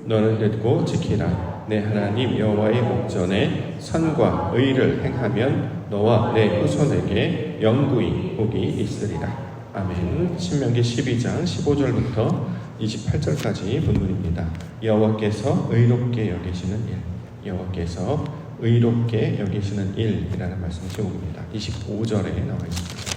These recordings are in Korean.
너는 듣고 지키라. 내 하나님 여호와의 목전에 선과 의를 행하면 너와 내 후손에게 영구히 복이 있으리라. 아멘. 신명기 12장 15절부터 28절까지 본문입니다. 여호와께서 의롭게 여기시는 일, 여호와께서 의롭게 여기시는 일이라는 말씀 제목입니다. 25절에 나와 있습니다.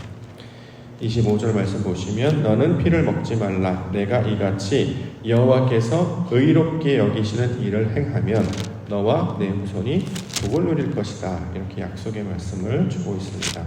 25절 말씀 보시면 너는 피를 먹지 말라. 내가 이같이 여호와께서 의롭게 여기시는 일을 행하면 너와 내 후손이 복을 누릴 것이다. 이렇게 약속의 말씀을 주고 있습니다.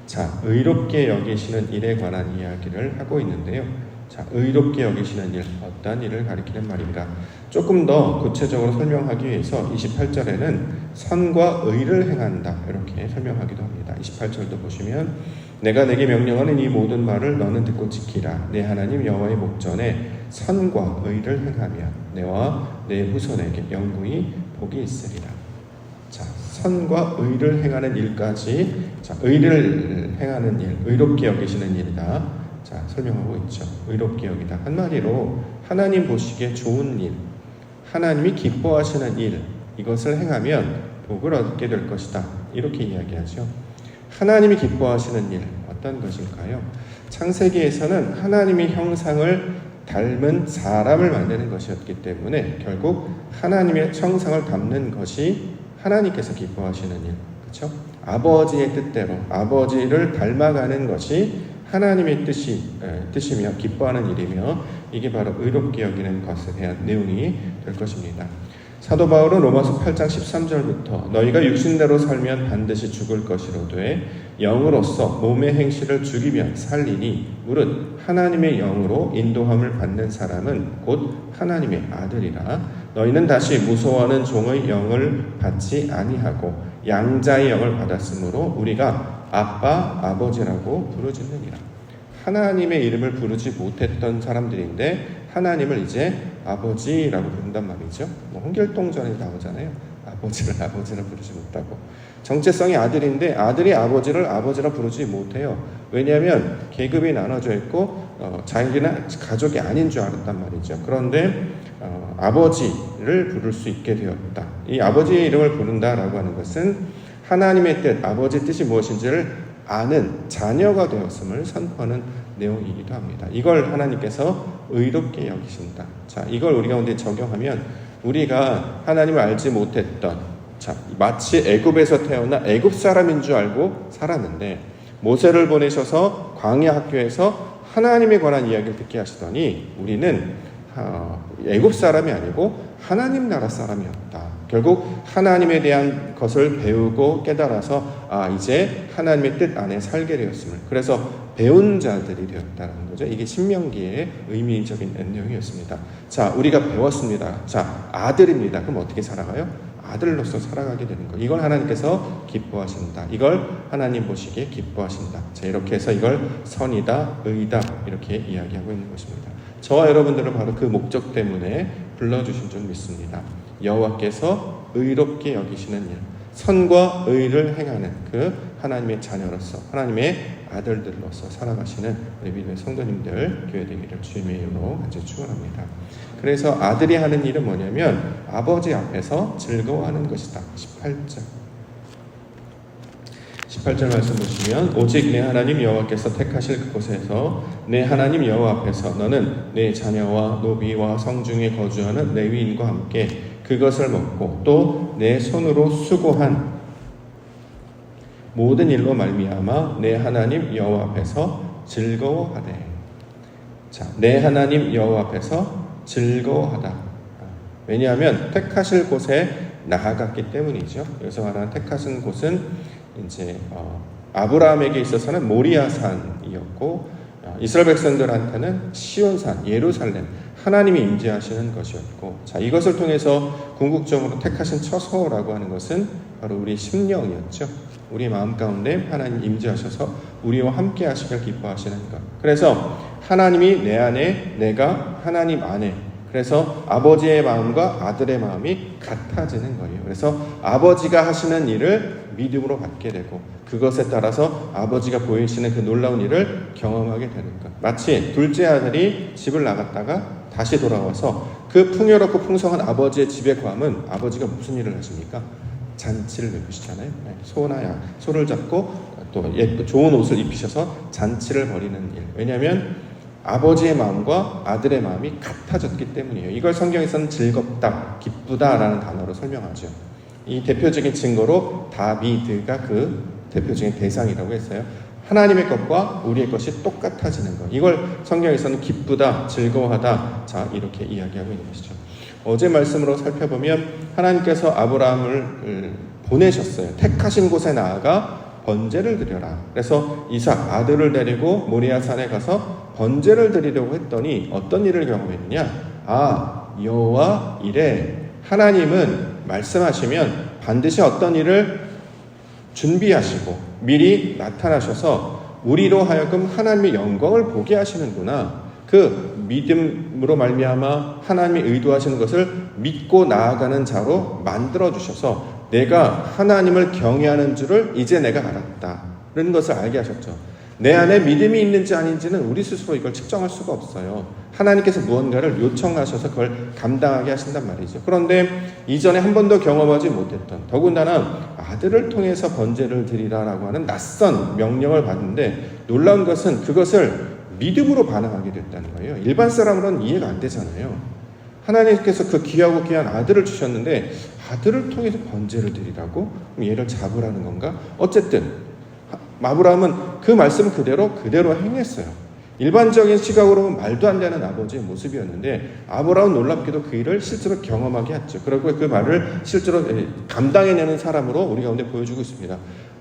자, 의롭게 여기시는 일에 관한 이야기를 하고 있는데요. 자, 의롭게 여기시는 일, 어떤 일을 가리키는 말인가? 조금 더 구체적으로 설명하기 위해서 28절에는 선과 의를 행한다 이렇게 설명하기도 합니다. 28절도 보시면 내가 내게 명령하는 이 모든 말을 너는 듣고 지키라. 내 하나님 여호와의 목전에 선과 의를 행하면 내와 내 후손에게 영구히 복이 있으리라. 자, 선과 의를 행하는 일까지, 자, 의를 행하는 일, 의롭게 여기시는 일이다. 자, 설명하고 있죠. 의롭게 여기다. 한마디로 하나님 보시기에 좋은 일, 하나님이 기뻐하시는 일, 이것을 행하면 복을 얻게 될 것이다. 이렇게 이야기하죠. 하나님이 기뻐하시는 일, 어떤 것일까요? 창세기에서는 하나님의 형상을 닮은 사람을 만드는 것이었기 때문에 결국 하나님의 형상을 담는 것이 하나님께서 기뻐하시는 일, 그렇죠? 아버지의 뜻대로 아버지를 닮아가는 것이 하나님의 뜻이며 기뻐하는 일이며 이게 바로 의롭게 여기는 것에 대한 내용이 될 것입니다. 사도 바울은 로마서 8장 13절부터 너희가 육신대로 살면 반드시 죽을 것이로되 영으로서 몸의 행실을 죽이면 살리니 무릇 하나님의 영으로 인도함을 받는 사람은 곧 하나님의 아들이라. 너희는 다시 무서워하는 종의 영을 받지 아니하고 양자의 영을 받았으므로 우리가 아빠, 아버지라고 부르짖느니라. 하나님의 이름을 부르지 못했던 사람들인데 하나님을 이제 아버지라고 부른단 말이죠. 홍길동전에 나오잖아요. 아버지를 부르지 못하고. 정체성이 아들인데 아들이 아버지를 아버지라 부르지 못해요. 왜냐하면 계급이 나눠져 있고 자기는 가족이 아닌 줄 알았단 말이죠. 그런데 아버지를 부를 수 있게 되었다. 이 아버지의 이름을 부른다라고 하는 것은 하나님의 뜻, 아버지의 뜻이 무엇인지를 아는 자녀가 되었음을 선포하는 내용이기도 합니다. 이걸 하나님께서 의롭게 여기신다. 자, 이걸 우리 가운데 적용하면 우리가 하나님을 알지 못했던, 자, 마치 애굽에서 태어나 애굽 사람인 줄 알고 살았는데 모세를 보내셔서 광야 학교에서 하나님에 관한 이야기를 듣게 하시더니 우리는 애굽 사람이 아니고 하나님 나라 사람이었다. 결국 하나님에 대한 것을 배우고 깨달아서 이제 하나님의 뜻 안에 살게 되었음을, 그래서 배운 자들이 되었다는 거죠. 이게 신명기의 의미적인 내용이었습니다. 자, 우리가 배웠습니다. 자, 아들입니다. 그럼 어떻게 살아가요? 아들로서 살아가게 되는 거. 이걸 하나님께서 기뻐하신다. 이걸 하나님 보시기에 기뻐하신다. 자, 이렇게 해서 이걸 선이다, 의다 이렇게 이야기하고 있는 것입니다. 저와 여러분들은 바로 그 목적 때문에 불러주신 줄 믿습니다. 여호와께서 의롭게 여기시는 일, 선과 의를 행하는 그 하나님의 자녀로서, 하나님의 아들들로서 살아가시는 우리 믿음의 성도님들 교회 되기를 주님의 이름으로 간절히 축원합니다. 그래서 아들이 하는 일은 뭐냐면 아버지 앞에서 즐거워하는 것이다. 18절 말씀 보시면 오직 내 하나님 여호와께서 택하실 그곳에서 내 하나님 여호와 앞에서 너는 내 자녀와 노비와 성중에 거주하는 레위인과 함께 그것을 먹고 또 내 손으로 수고한 모든 일로 말미암아 내 하나님 여호와 앞에서 즐거워하되. 자, 내 하나님 여호와 앞에서 즐거워하다. 왜냐하면 택하실 곳에 나아갔기 때문이죠. 여기서 말하는 택하신 곳은 이제 아브라함에게 있어서는 모리아산이었고 이스라엘 백성들한테는 시온산, 예루살렘, 하나님이 임재하시는 것이었고, 자, 이것을 통해서 궁극적으로 택하신 처소라고 하는 것은 바로 우리 심령이었죠. 우리 마음 가운데 하나님 임재하셔서 우리와 함께 하시길 기뻐하시는 것. 그래서 하나님이 내 안에, 내가 하나님 안에, 그래서 아버지의 마음과 아들의 마음이 같아지는 거예요. 그래서 아버지가 하시는 일을 믿음으로 받게 되고 그것에 따라서 아버지가 보이시는 그 놀라운 일을 경험하게 되는 것. 마치 둘째 아들이 집을 나갔다가 다시 돌아와서 그 풍요롭고 풍성한 아버지의 집에 거하면 아버지가 무슨 일을 하십니까? 잔치를 베푸시잖아요. 소나 소를 잡고 또 좋은 옷을 입히셔서 잔치를 벌이는 일. 왜냐하면 아버지의 마음과 아들의 마음이 같아졌기 때문이에요. 이걸 성경에서는 즐겁다, 기쁘다라는 단어로 설명하죠. 이 대표적인 증거로 다비드가 그 대표적인 대상이라고 했어요. 하나님의 것과 우리의 것이 똑같아지는 것. 이걸 성경에서는 기쁘다, 즐거워하다, 자 이렇게 이야기하고 있는 것이죠. 어제 말씀으로 살펴보면 하나님께서 아브라함을 보내셨어요. 택하신 곳에 나아가 번제를 드려라. 그래서 이삭 아들을 데리고 모리아산에 가서 번제를 드리려고 했더니 어떤 일을 경험했느냐? 여호와 이래, 하나님은 말씀하시면 반드시 어떤 일을 준비하시고 미리 나타나셔서 우리로 하여금 하나님의 영광을 보게 하시는구나. 그 믿음으로 말미암아 하나님이 의도하시는 것을 믿고 나아가는 자로 만들어주셔서 내가 하나님을 경외하는 줄을 이제 내가 알았다. 그런 것을 알게 하셨죠. 내 안에 믿음이 있는지 아닌지는 우리 스스로 이걸 측정할 수가 없어요. 하나님께서 무언가를 요청하셔서 그걸 감당하게 하신단 말이죠. 그런데 이전에 한 번도 경험하지 못했던, 더군다나 아들을 통해서 번제를 드리라라고 하는 낯선 명령을 받는데 놀라운 것은 그것을 믿음으로 반응하게 됐다는 거예요. 일반 사람으로는 이해가 안 되잖아요. 하나님께서 그 귀하고 귀한 아들을 주셨는데 아들을 통해서 번제를 드리라고? 그럼 얘를 잡으라는 건가? 어쨌든 아브라함은 그 말씀 그대로 행했어요. 일반적인 시각으로 보면 말도 안 되는 아버지의 모습이었는데 아브라함은 놀랍게도 그 일을 실제로 경험하게 했죠. 그리고 그 말을 실제로 감당해내는 사람으로 우리 가운데 보여주고 있습니다.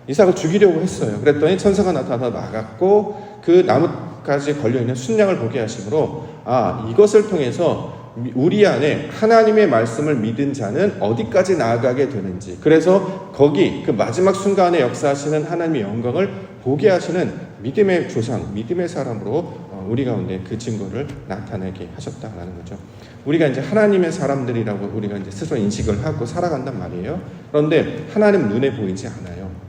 이삭을 죽이려고 했어요. 그랬더니 천사가 나타나 나갔고 그 나뭇가지에 걸려있는 순양을 보게 하심으로 이것을 통해서 우리 안에 하나님의 말씀을 믿은 자는 어디까지 나아가게 되는지, 그래서 거기 그 마지막 순간에 역사하시는 하나님의 영광을 보게 하시는 믿음의 조상, 믿음의 사람으로 우리 가운데 그 증거를 나타내게 하셨다라는 거죠. 우리가 이제 하나님의 사람들이라고 우리가 이제 스스로 인식을 하고 살아간단 말이에요. 그런데 하나님 눈에 보이지 않아요.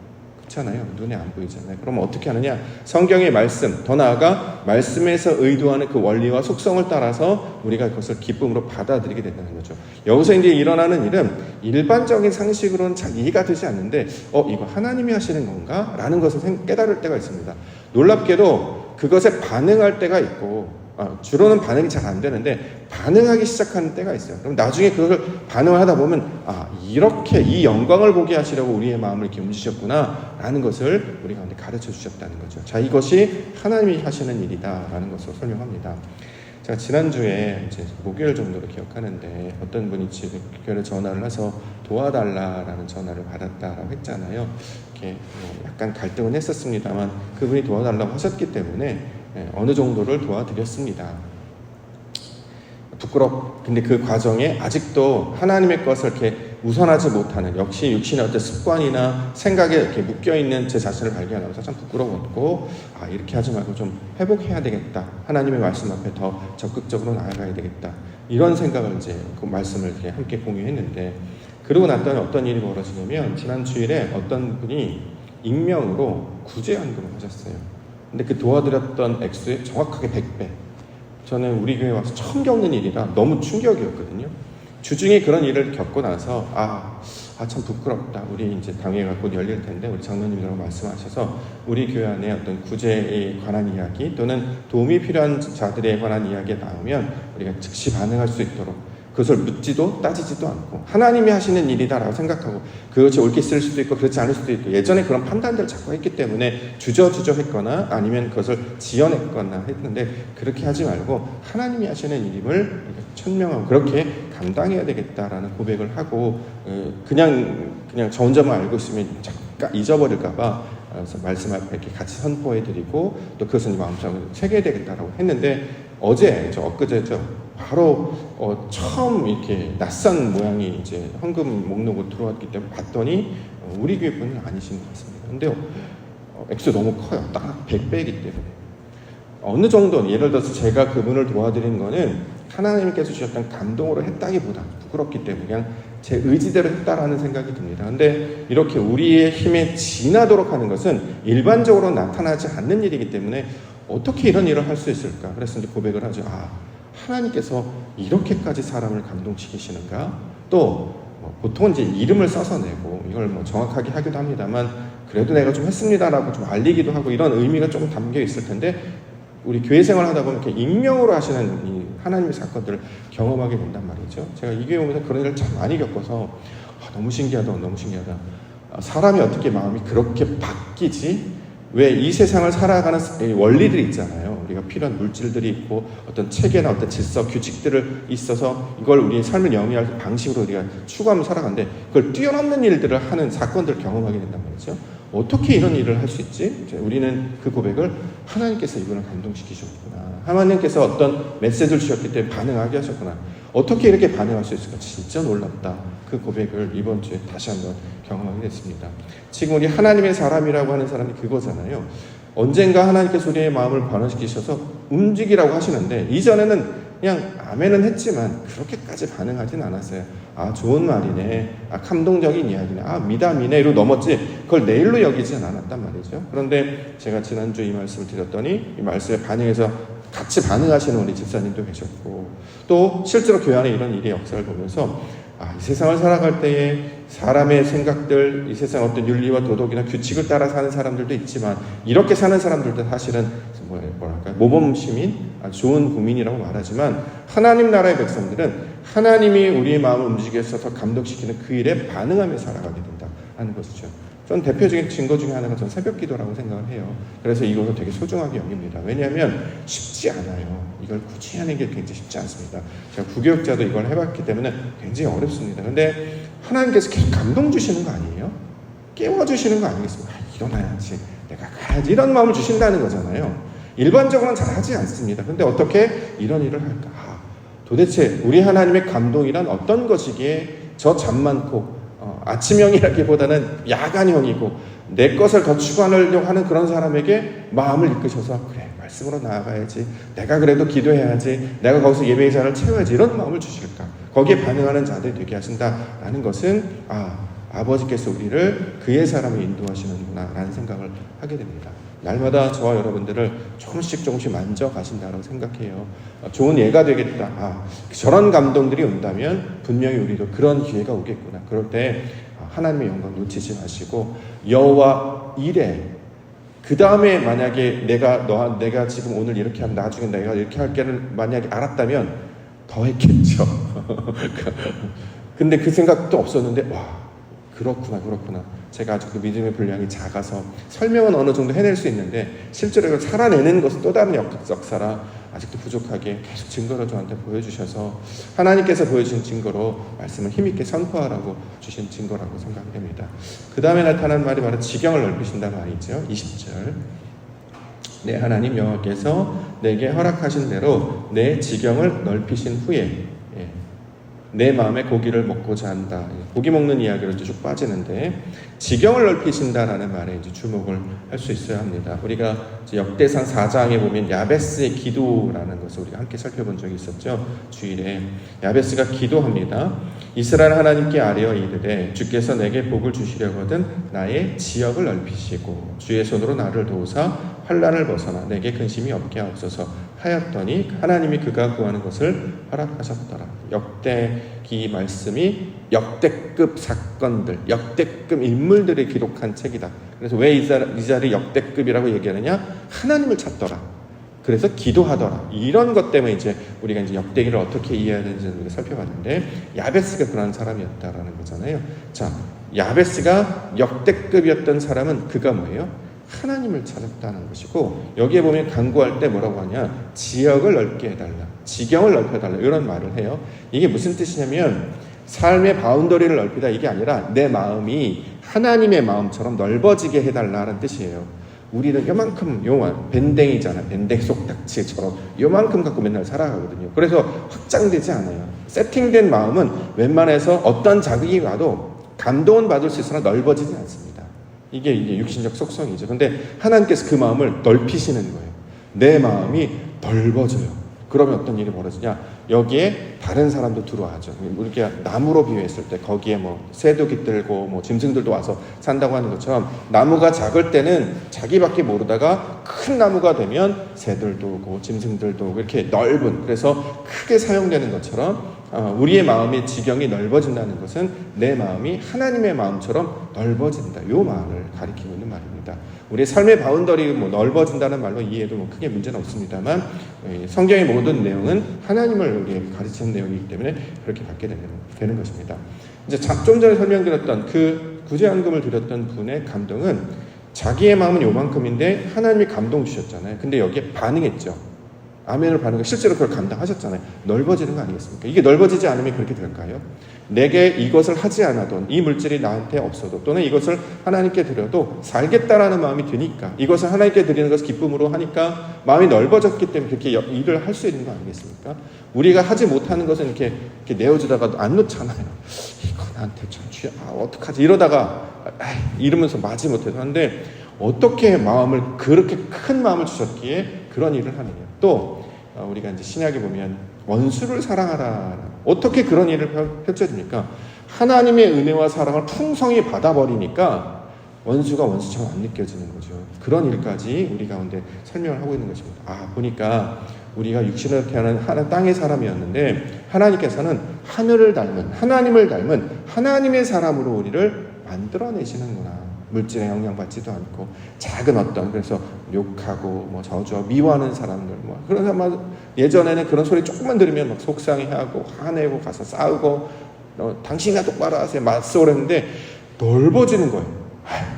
그렇잖아요. 눈에 안 보이잖아요. 그럼 어떻게 하느냐? 성경의 말씀, 더 나아가 말씀에서 의도하는 그 원리와 속성을 따라서 우리가 그것을 기쁨으로 받아들이게 된다는 거죠. 여기서 이제 일어나는 일은 일반적인 상식으로는 잘 이해가 되지 않는데 이거 하나님이 하시는 건가? 라는 것을 깨달을 때가 있습니다. 놀랍게도 그것에 반응할 때가 있고 주로는 반응이 잘 안 되는데 반응하기 시작하는 때가 있어요. 그럼 나중에 그걸 반응을 하다 보면 이렇게 이 영광을 보게 하시려고 우리의 마음을 이렇게 움직이셨구나 라는 것을 우리 가운데 가르쳐 주셨다는 거죠. 자, 이것이 하나님이 하시는 일이다 라는 것으로 설명합니다. 제가 지난주에 이제 목요일 정도로 기억하는데 어떤 분이 교회에 전화를 해서 도와달라라는 전화를 받았다라고 했잖아요. 이렇게 약간 갈등은 했었습니다만 그분이 도와달라고 하셨기 때문에 어느 정도를 도와드렸습니다. 근데 그 과정에 아직도 하나님의 것을 이렇게 우선하지 못하는, 역시 육신의 어떤 습관이나 생각에 이렇게 묶여있는 제 자신을 발견하면서 참 부끄러웠고, 이렇게 하지 말고 좀 회복해야 되겠다. 하나님의 말씀 앞에 더 적극적으로 나아가야 되겠다. 이런 생각을 이제 그 말씀을 이렇게 함께 공유했는데, 그러고 났더니 어떤 일이 벌어지냐면, 지난 주일에 어떤 분이 익명으로 구제연금을 하셨어요. 근데 그 도와드렸던 액수의 정확하게 100배. 저는 우리 교회 와서 처음 겪는 일이라 너무 충격이었거든요. 주중에 그런 일을 겪고 나서 참 부끄럽다. 우리 이제 당회가 곧 열릴 텐데 우리 장로님들하고 말씀하셔서 우리 교회 안에 어떤 구제에 관한 이야기 또는 도움이 필요한 자들에 관한 이야기가 나오면 우리가 즉시 반응할 수 있도록 그것을 묻지도 따지지도 않고 하나님이 하시는 일이다라고 생각하고 그것이 옳게 쓸 수도 있고 그렇지 않을 수도 있고 예전에 그런 판단들을 자꾸 했기 때문에 주저했거나 아니면 그것을 지어냈거나 했는데 그렇게 하지 말고 하나님이 하시는 일임을 천명하고 그렇게 감당해야 되겠다라는 고백을 하고 그냥 저 혼자만 알고 있으면 잠깐 잊어버릴까 봐 그래서 말씀 앞에 이렇게 같이 선포해드리고 또 그것은 마음속으로 새겨야 되겠다라고 했는데 엊그제죠. 바로 처음 이렇게 낯선 모양이 이제 헌금 목록으로 들어왔기 때문에 봤더니 우리 교회 분은 아니신 것 같습니다. 근데 액수 너무 커요. 딱 100배이기 때문에 어느 정도 예를 들어서 제가 그분을 도와드린 거는 하나님께서 주셨던 감동으로 했다기보다 부끄럽기 때문에 그냥 제 의지대로 했다라는 생각이 듭니다. 근데 이렇게 우리의 힘에 지나도록 하는 것은 일반적으로 나타나지 않는 일이기 때문에 어떻게 이런 일을 할 수 있을까? 그래서 이제 고백을 하죠. 하나님께서 이렇게까지 사람을 감동시키시는가? 또 보통 이제 이름을 써서 내고 이걸 정확하게 하기도 합니다만 그래도 내가 좀 했습니다라고 좀 알리기도 하고 이런 의미가 조금 담겨 있을 텐데 우리 교회 생활 하다 보면 이렇게 익명으로 하시는 이 하나님의 사건들을 경험하게 된단 말이죠. 제가 이 교회 오면서 그런 일을 참 많이 겪어서 너무 신기하다. 사람이 어떻게 마음이 그렇게 바뀌지? 왜 이 세상을 살아가는 원리들이 있잖아요. 우리가 필요한 물질들이 있고 어떤 체계나 어떤 질서, 규칙들을 있어서 이걸 우리의 삶을 영위할 방식으로 우리가 추구하며 살아가는데 그걸 뛰어넘는 일들을 하는 사건들을 경험하게 된단 말이죠. 어떻게 이런 일을 할 수 있지? 우리는 그 고백을 하나님께서 이분을 감동시키셨구나. 하나님께서 어떤 메시지를 주셨기 때문에 반응하게 하셨구나. 어떻게 이렇게 반응할 수 있을까? 진짜 놀랍다. 그 고백을 이번 주에 다시 한번 경험하게 됐습니다. 지금 우리 하나님의 사람이라고 하는 사람이 그거잖아요. 언젠가 하나님께서 우리의 마음을 변화시키셔서 움직이라고 하시는데 이전에는 그냥 아멘은 했지만 그렇게까지 반응하진 않았어요. 좋은 말이네. 감동적인 이야기네. 미담이네. 이러고 넘었지 그걸 내일로 여기진 않았단 말이죠. 그런데 제가 지난주 이 말씀을 드렸더니 이 말씀에 반응해서 같이 반응하시는 우리 집사님도 계셨고 또 실제로 교회 안에 이런 일의 역사를 보면서 이 세상을 살아갈 때에 사람의 생각들, 이 세상 어떤 윤리와 도덕이나 규칙을 따라 사는 사람들도 있지만 이렇게 사는 사람들도 사실은 모범 시민, 좋은 국민이라고 말하지만 하나님 나라의 백성들은 하나님이 우리의 마음을 움직여서 감동시키는 그 일에 반응하며 살아가게 된다 하는 것이죠. 전 대표적인 증거 중에 하나가 전 새벽 기도라고 생각을 해요. 그래서 이것을 되게 소중하게 여깁니다. 왜냐하면 쉽지 않아요. 이걸 굳이 하는 게 굉장히 쉽지 않습니다. 제가 구교육자도 이걸 해봤기 때문에 굉장히 어렵습니다. 근데 하나님께서 계속 감동 주시는 거 아니에요? 깨워주시는 거 아니겠습니까? 일어나야지, 내가 가야지, 이런 마음을 주신다는 거잖아요. 일반적으로는 잘 하지 않습니다. 근데 어떻게 이런 일을 할까? 도대체 우리 하나님의 감동이란 어떤 것이기에 저 잠 많고 아침형이라기보다는 야간형이고 내 것을 더 추구하려고 하는 그런 사람에게 마음을 이끄셔서 그래 말씀으로 나아가야지, 내가 그래도 기도해야지, 내가 거기서 예배의 자를 채워야지, 이런 마음을 주실까? 거기에 반응하는 자들이 되게 하신다라는 것은 아버지께서 우리를 그의 사람을 인도하시는구나 라는 생각을 하게 됩니다. 날마다 저와 여러분들을 조금씩 만져가신다고 생각해요. 좋은 예가 되겠다. 저런 감동들이 온다면 분명히 우리도 그런 기회가 오겠구나. 그럴 때 하나님의 영광 놓치지 마시고 여호와 이래, 그 다음에 만약에 내가 지금 오늘 이렇게 하면 나중에 내가 이렇게 할게를 만약에 알았다면 더 했겠죠. 근데 그 생각도 없었는데 그렇구나. 제가 아직도 믿음의 분량이 작아서 설명은 어느 정도 해낼 수 있는데 실제로 이걸 살아내는 것은 또 다른 역사라 아직도 부족하게 계속 증거를 저한테 보여주셔서 하나님께서 보여주신 증거로 말씀을 힘있게 선포하라고 주신 증거라고 생각됩니다. 그 다음에 나타난 말이 바로 지경을 넓히신다는 말이죠. 20절. 내 하나님 여호와께서 내게 허락하신 대로 내 지경을 넓히신 후에 내 마음에 고기를 먹고자 한다. 고기 먹는 이야기로 쭉 빠지는데 지경을 넓히신다라는 말에 이제 주목을 할 수 있어야 합니다. 우리가 역대상 4장에 보면 야베스의 기도라는 것을 우리가 함께 살펴본 적이 있었죠. 주일에 야베스가 기도합니다. 이스라엘 하나님께 아뢰어 이르되 주께서 내게 복을 주시려거든 나의 지역을 넓히시고 주의 손으로 나를 도우사 환난을 벗어나 내게 근심이 없게 하옵소서 하였더니 하나님이 그가 구하는 것을 허락하셨더라. 역대기 말씀이 역대급 사건들, 역대급 인물들이 기록한 책이다. 그래서 왜 이 자리 역대급이라고 얘기하느냐? 하나님을 찾더라. 그래서 기도하더라. 이런 것 때문에 이제 우리가 이제 역대기를 어떻게 이해해야 되는지 우리가 살펴봤는데 야베스가 그런 사람이었다라는 거잖아요. 자, 야베스가 역대급이었던 사람은 그가 뭐예요? 하나님을 찾았다는 것이고 여기에 보면 간구할 때 뭐라고 하냐? 지역을 넓게 해달라, 지경을 넓혀달라 이런 말을 해요. 이게 무슨 뜻이냐면 삶의 바운더리를 넓히다 이게 아니라 내 마음이 하나님의 마음처럼 넓어지게 해달라는 뜻이에요. 우리는 요만큼 밴댕이잖아. 밴댕 속닥치처럼 요만큼 갖고 맨날 살아가거든요. 그래서 확장되지 않아요. 세팅된 마음은 웬만해서 어떤 자극이 와도 감동은 받을 수 있으나 넓어지지 않습니다. 이게 육신적 속성이죠. 근데 하나님께서 그 마음을 넓히시는 거예요. 내 마음이 넓어져요. 그러면 어떤 일이 벌어지냐? 여기에 다른 사람도 들어와죠. 우리가 나무로 비유했을 때 거기에 뭐 새도 깃들고 뭐 짐승들도 와서 산다고 하는 것처럼 나무가 작을 때는 자기밖에 모르다가 큰 나무가 되면 새들도 오고 짐승들도 오고 이렇게 넓은, 그래서 크게 사용되는 것처럼 우리의 마음의 지경이 넓어진다는 것은 내 마음이 하나님의 마음처럼 넓어진다. 이 마음을 가리키고 있는 말입니다. 우리의 삶의 바운더리 뭐 넓어진다는 말로 이해해도 뭐 크게 문제는 없습니다만, 성경의 모든 내용은 하나님을 우리에게 가르치는 내용이기 때문에 그렇게 받게 되는 것입니다. 이제 좀 전에 설명드렸던 그 구제연금을 드렸던 분의 감동은 자기의 마음은 요만큼인데 하나님이 감동 주셨잖아요. 근데 여기에 반응했죠. 아멘을 받는 거 실제로 그걸 감당하셨잖아요. 넓어지는 거 아니겠습니까? 이게 넓어지지 않으면 그렇게 될까요? 내게 이것을 하지 않아도, 이 물질이 나한테 없어도, 또는 이것을 하나님께 드려도 살겠다라는 마음이 드니까, 이것을 하나님께 드리는 것을 기쁨으로 하니까 마음이 넓어졌기 때문에 그렇게 일을 할 수 있는 거 아니겠습니까? 우리가 하지 못하는 것은 이렇게 내어주다가 안 놓잖아요. 이거 나한테 참 어떡하지? 이러다가 이러면서 마지 못해서 하는데, 어떻게 마음을, 그렇게 큰 마음을 주셨기에 그런 일을 하느냐. 또 우리가 이제 신약에 보면 원수를 사랑하라, 어떻게 그런 일을 펼쳐집니까? 하나님의 은혜와 사랑을 풍성히 받아버리니까 원수가 원수처럼 안 느껴지는 거죠. 그런 일까지 우리 가운데 설명을 하고 있는 것입니다. 보니까 우리가 육신을 태어난 땅의 사람이었는데 하나님께서는 하늘을 닮은, 하나님을 닮은 하나님의 사람으로 우리를 만들어내시는구나. 물질에 영향받지도 않고 작은 어떤, 그래서 욕하고 뭐 저주하고 미워하는 사람들, 뭐 그런 사람, 예전에는 그런 소리 조금만 들으면 막 속상해하고 화내고 가서 싸우고 당신이나 똑바로 하세요 맞서 그랬는데 넓어지는 거예요.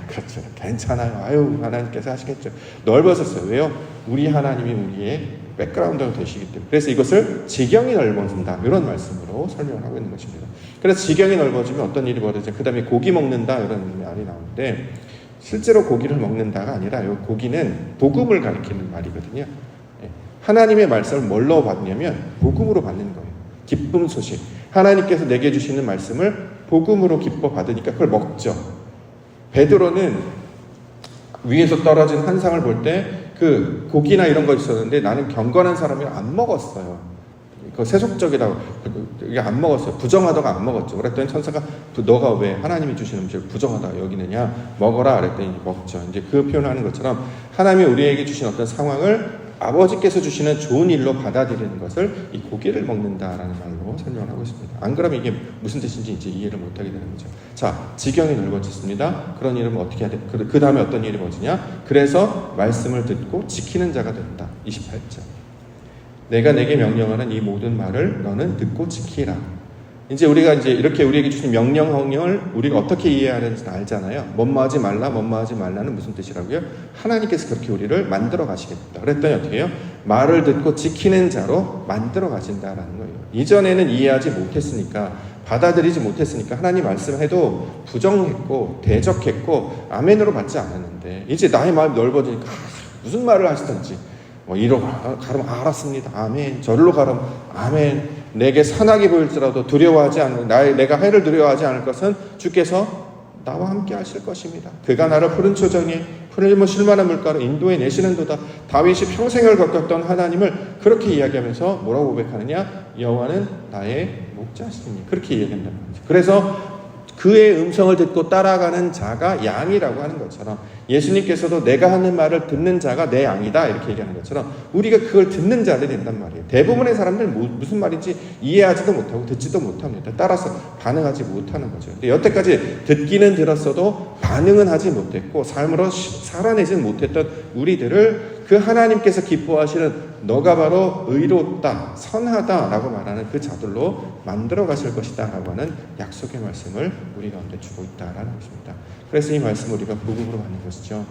그렇죠, 괜찮아요, 하나님께서 하시겠죠. 넓어졌어요. 왜요? 우리 하나님이 우리의 백그라운드가 되시기 때문에. 그래서 이것을 지경이 넓어진다, 이런 말씀으로 설명을 하고 있는 것입니다. 그래서 지경이 넓어지면 어떤 일이 벌어지죠? 그 다음에 고기 먹는다, 이런 말이 나오는데, 실제로 고기를 먹는다가 아니라 이 고기는 복음을 가리키는 말이거든요. 하나님의 말씀을 뭘로 받냐면 복음으로 받는 거예요. 기쁨 소식, 하나님께서 내게 주시는 말씀을 복음으로 기뻐 받으니까 그걸 먹죠. 베드로는 위에서 떨어진 한 상을 볼 때 그 고기나 이런 거 있었는데 나는 경건한 사람이라 안 먹었어요. 그 세속적이라고, 이게 안 먹었어요. 부정하다가 안 먹었죠. 그랬더니 천사가 너가 왜 하나님이 주시는 음식을 부정하다가 여기느냐, 먹어라 그랬더니 먹죠. 이제 그 표현하는 것처럼 하나님이 우리에게 주신 어떤 상황을 아버지께서 주시는 좋은 일로 받아들이는 것을 이 고기를 먹는다라는 말로 설명을 하고 있습니다. 안 그러면 이게 무슨 뜻인지 이제 이해를 못하게 되는 거죠. 자, 지경이 넓어졌습니다. 그런 일은 어떻게 해야 돼? 그 다음에 어떤 일이 뭐지냐? 그래서 말씀을 듣고 지키는 자가 된다. 28절. 내가 내게 명령하는 이 모든 말을 너는 듣고 지키라. 이제 우리가 이제 이렇게 우리에게 주신 명령을 우리가 어떻게 이해하는지 알잖아요. 뭐뭐하지 말라, 뭐뭐하지 말라는 무슨 뜻이라고요? 하나님께서 그렇게 우리를 만들어 가시겠다. 그랬더니 어떻게 해요? 말을 듣고 지키는 자로 만들어 가신다라는 거예요. 이전에는 이해하지 못했으니까, 받아들이지 못했으니까 하나님 말씀해도 부정했고 대적했고 아멘으로 받지 않았는데, 이제 나의 마음이 넓어지니까 무슨 말을 하시든지 뭐 이러고 가면 알았습니다. 아멘. 저리로 가면 아멘. 내게 산악이 보일지라도 두려워하지 않는, 내가 해를 두려워하지 않을 것은 주께서 나와 함께 하실 것입니다. 그가 나를 푸른 초정에 풀리면 쉴만한 물가로 인도해 내시는도다. 다윗이 평생을 겪었던 하나님을 그렇게 이야기하면서 뭐라고 고백하느냐? 여호와는 나의 목자시니, 그렇게 이야기한다는 거죠. 그래서 그의 음성을 듣고 따라가는 자가 양이라고 하는 것처럼, 예수님께서도 내가 하는 말을 듣는 자가 내 양이다 이렇게 얘기하는 것처럼 우리가 그걸 듣는 자들이 된단 말이에요. 대부분의 사람들은 무슨 말인지 이해하지도 못하고 듣지도 못합니다. 따라서 반응하지 못하는 거죠. 근데 여태까지 듣기는 들었어도 반응은 하지 못했고 삶으로 살아내지 못했던 우리들을 그 하나님께서 기뻐하시는 너가 바로 의롭다, 선하다 라고 말하는 그 자들로 만들어 가실 것이다 라고 하는 약속의 말씀을 우리 가운데 주고 있다라는 것입니다. 그래서 이 말씀을 우리가 복음으로 받는 것이죠.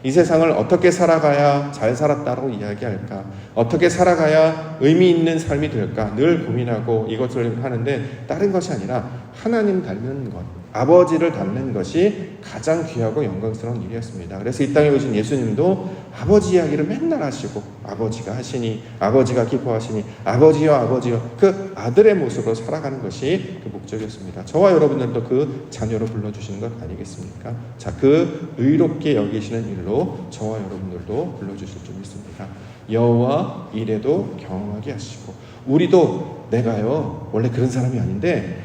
이 세상을 어떻게 살아가야 잘 살았다고 이야기할까, 어떻게 살아가야 의미 있는 삶이 될까 늘 고민하고 이것을 하는데, 다른 것이 아니라 하나님 닮는 것, 아버지를 닮는 것이 가장 귀하고 영광스러운 일이었습니다. 그래서 이 땅에 오신 예수님도 아버지 이야기를 맨날 하시고 아버지가 하시니 아버지가 기뻐하시니 아버지여 아버지여 그 아들의 모습으로 살아가는 것이 그 목적이었습니다. 저와 여러분들도 그 자녀로 불러주시는 것 아니겠습니까? 자, 그 의롭게 여기시는 일로 저와 여러분들도 불러주실 줄 믿습니다. 여호와 이래도 경험하게 하시고 우리도 내가요 원래 그런 사람이 아닌데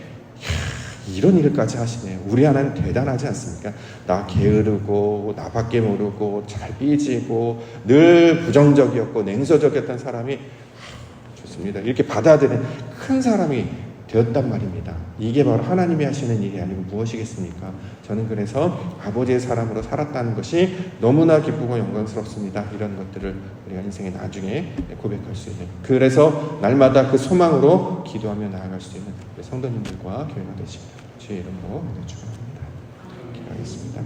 이런 일까지 하시네요. 우리 하나님 대단하지 않습니까? 나 게으르고 나밖에 모르고 잘 삐지고 늘 부정적이었고 냉소적이었던 사람이 좋습니다. 이렇게 받아들이는 큰 사람이 되었단 말입니다. 이게 바로 하나님이 하시는 일이 아니고 무엇이겠습니까? 저는 그래서 아버지의 사람으로 살았다는 것이 너무나 기쁘고 영광스럽습니다. 이런 것들을 우리가 인생의 나중에 고백할 수 있는, 그래서 날마다 그 소망으로 기도하며 나아갈 수 있는 성도님들과 교회가 되시길 주의 이름으로 축원합니다. 기도하겠습니다.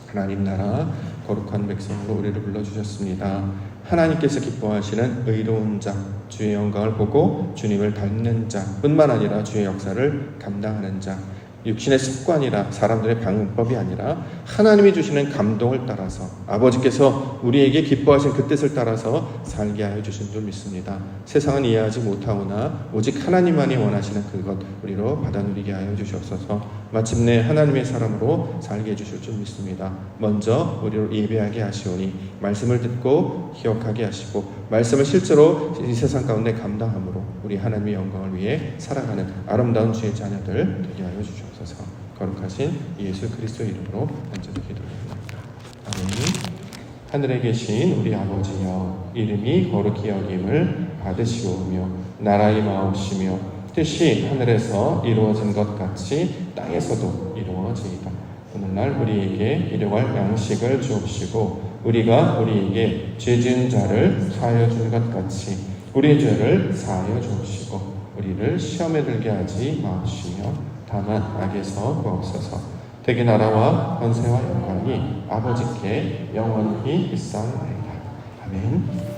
하나님 나라 거룩한 백성으로 우리를 불러주셨습니다. 하나님께서 기뻐하시는 의로운 자, 주의 영광을 보고 주님을 닮는 자 뿐만 아니라 주의 역사를 감당하는 자, 육신의 습관이라 사람들의 방법이 아니라 하나님이 주시는 감동을 따라서 아버지께서 우리에게 기뻐하신 그 뜻을 따라서 살게 하여 주신 줄 믿습니다. 세상은 이해하지 못하오나 오직 하나님만이 원하시는 그것 우리로 받아 누리게 하여 주시옵소서. 마침내 하나님의 사람으로 살게 해주실 줄 믿습니다. 먼저 우리를 예배하게 하시오니 말씀을 듣고 기억하게 하시고 말씀을 실제로 이 세상 가운데 감당함으로 우리 하나님의 영광을 위해 살아가는 아름다운 주의 자녀들 되게 하여 주시옵소서. 거룩하신 예수 그리스도의 이름으로 간절히 기도드립니다. 아멘. 하늘에 계신 우리 아버지여, 이름이 거룩히 여김을 받으시오며 나라의 마옵시며 뜻이 하늘에서 이루어진 것 같이 땅에서도 이루어지이다. 오늘날 우리에게 일용할 양식을 주옵시고 우리가 우리에게 죄 지은 자를 사하여 준 것 같이 우리의 죄를 사하여 주옵시고 우리를 시험에 들게 하지 마시며 다만 악에서 구하옵소서. 대개 나라와 권세와 영광이 아버지께 영원히 있사옵나이다. 아멘.